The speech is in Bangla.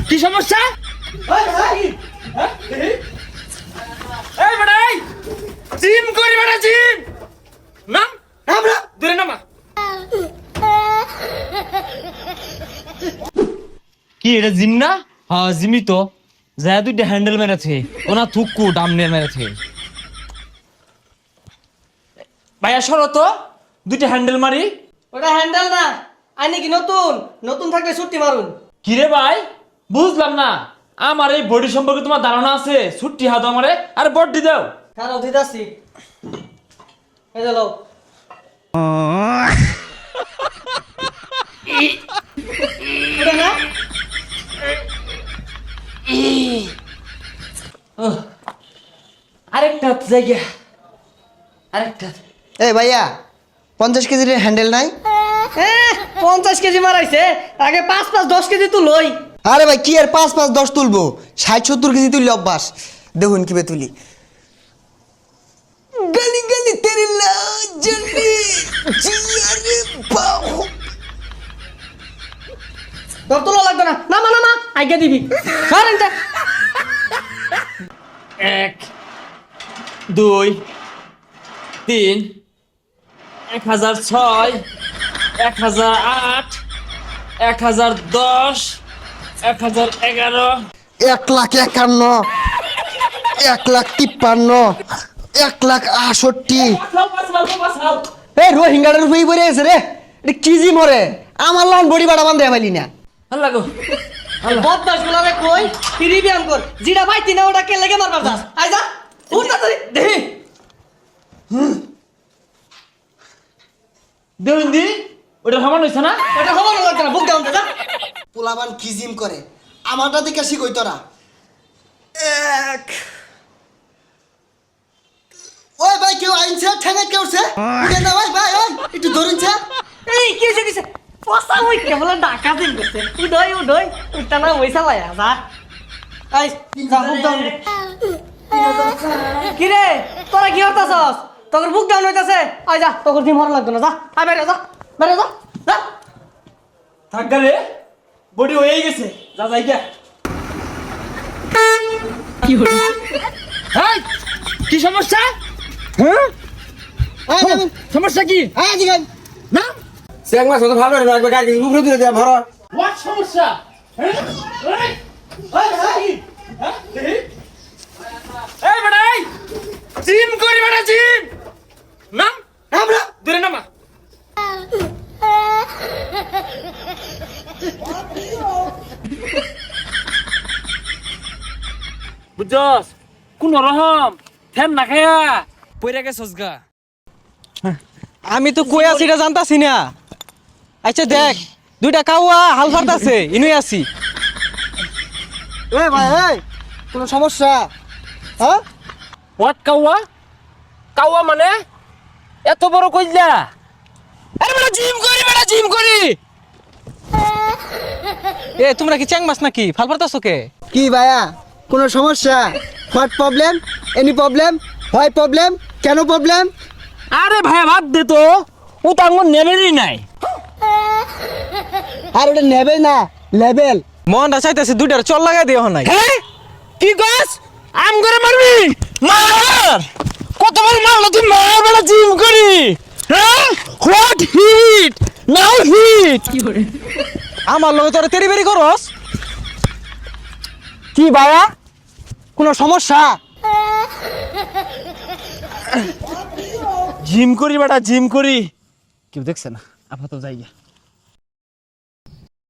কি সমস্যা? এই বেটা, এই জিম করি বেটা, জিম নাম আমরা দূরে নামা। কি এটা জিম না? হ্যাঁ জিমি তো যা দুইটা হ্যান্ডেল মেরেছে ওনা থুকু ডামনে মেরেছে। ভাইয়া সরো তো দুইটা হ্যান্ডেল মারি। ওটা হ্যান্ডেল না, আইনি কি নতুন নতুন থাকলে ছুটি মারুন। কিরে ভাই বুঝলাম না, আমার এই বডি সম্পর্কে তোমার ধারণা আছে? ছুটি হাত আমারে আরে বডি দাও। কারো দিদাসি এই দিলো এটা না আরেকটা জায়গা আরেকটা। এই ভাইয়া 50 কেজির হ্যান্ডেল নাই? 50 কেজি মারাইছে, আগে 5 10 কেজি তো লই। আরে ভাই কি আর 5 5 10 তুলবো, 60 70 কেজি তুললে অভ্যাস। দেখুন কিভাবে তুলি। গলি গলি তেরি লাজলি জিয়ারে বাহু। তোর তো লাগবে না, নামা নামা আগে দিবি সরেন যা। 1 2 3 1006 1008 1010 1011 1,51 1,53 1,68। এই রোহিঙ্গাটার উপরেই পড়ে গেছে রে, এটা কি জি মরে আমার লান বডি বাড়া বান্ধে পাইলি না। আল্লাহ গো বদমাস গুলারে কই ফ্রি ব্যায়াম কর, জিরা ভাই তিনা ওটা কে লেগে মারবার যাস। আই যা উঠ তাড়াতাড়ি দেহি দেউন দি ওটা সমান হইছে না? এটা হবার লাগবে না, বুক ডাউন যা। পোলাবান কি জিম করে আমারটা দেখে শিখই তোরা। এক ওই ভাই কেউ আইনছে ঠেঙ্গাই কেউ উঠছে উঠে না ভাই ভাই ওই একটু ধরুনছে। এই কি হইছে কিছে পসা হই কেবল ডাকা দিন গেছে উডই উঠতা না হইছা লায়া যা। আই যা বুক ডাউন দে। কি রে তোরা কি হতাছস? তোর বুক ডাউন হইতাছে, আই যা তোর দিন মর লাগবে না, যা আই বাইরে যা বাইরে যা যা। থাক রে বডি হয়ে গেছে, যা যাই গিয়া। এই কি সমস্যা? হ্যাঁ সমস্যা কি? হ্যাঁ জিগান না চেক মাছ তো ভালো রাখবে, গাড়ি উপরে দিয়ে দেয়া ভরা। হোয়াট সমস্যা? হ্যাঁ এই বেটা, এই জিম করি বেটা, জিম নাম আমরা দূরে নামা। বুঝছস কোন রকম ফ্যান না খায়া পইরা গেছস গা। আমি তো কই আছি এটা জানতাছি না। আচ্ছা দেখ দুইটা কাউয়া হাল ফারতাছে ইনুই আছি। এ ভাই এই কোনো সমস্যা? হ্যাঁ হোয়াট কাউয়া? কাউয়া মানে এত বড় কইলা? আরে বেটা জিম করি বেটা, জিম করি। এ তোমরা কি চ্যাং মাছ নাকি ফাল ফারতাছো কে? কি ভাইয়া কোনো সমস্যা? What problem? Any problem? Why problem? কেন প্রবলেম? আরে ভাই বাদ দে তো, ও তো আমার নেবেরই নাই। আর ওটা নেবে না লেভেল। মনটা চাইতেছে দুইটার চল লাগাই দিও নাই। হ্যাঁ কি কস? আম করে মারবি? মার কতবার মারলো তুই, মার বেটা জিম করি। হ্যাঁ হোয়াট হিট নাও হিট। আমার লগে তোরা তেরি বেরি করস? কি ভাইয়া কোনো সমস্যা? জিম করি বেটা, জিম করি। কেউ দেখছে না, আপাতত যাই গিয়া।